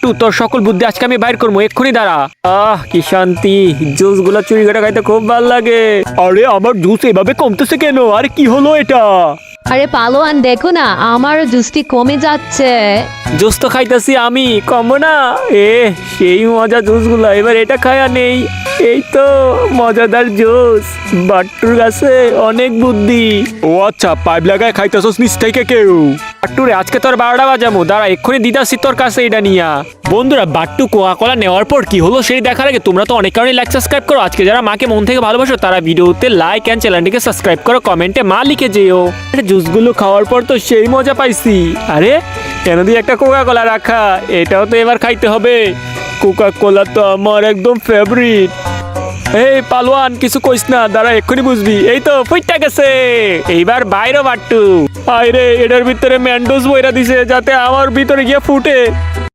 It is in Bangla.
বাট্টু, তোর সকল বুদ্ধি আজকে আমি বাইর করবো, এক্ষুনি দাঁড়া। কি শান্তি, জুস গুলা চুরি করে খাইতে খুব ভালো লাগে। আরে আমার জুস এভাবে কমতেছে কেন? আরে কি হলো এটা? আরে পালোয়ান দেখো না, আমার জুসটি কমে যাচ্ছে। জুস তো খাইতেছি আমি, কমবো না? সেই মজা জুস গুলা, এবার এটা খায়া নেই। এই তো মজাদার জুস। বাট্টুর কাছে অনেক বুদ্ধি। ও আচ্ছা, পাইপ লাগায় খাইতেছস নিচ থেকে কেউ? বাট্টুরে আজকে তোর 12টা বাজামো, দাঁড়া এক্ষুনি দিতাছি তোর কাছে এটা নিয়া। বন্ধুরা, বাট্টু কোকা কোলা নেওয়ার পর কি হলো সেই দেখার আগে তোমরা তো অনেক কারণে লাইক সাবস্ক্রাইব করো। আজকে যারা মাকে মন থেকে ভালোবাসো তারা ভিডিওতে লাইক এন্ড চ্যানেলটিকে সাবস্ক্রাইব করো, কমেন্টে মা লিখে যেও। জুসগুলো খাওয়ার পর তো সেই মজা পাইছি। আরে কেন দিয়ে একটা কোকা কোলা রাখা, এটাও তো এবার খাইতে হবে। কোকা কোলা তো আমার একদম ফেভারিট। এই পালোয়ান, কিছু কইস না, দাঁড়া এক্ষুনি বুঝবি। এই তো ফুইটা গেছে, এইবার বাইরে বাট্টু। আরে এটার ভিতরে ম্যান্ডোজ বইরা দিছে যাতে আমার ভিতরে গিয়ে ফুটে।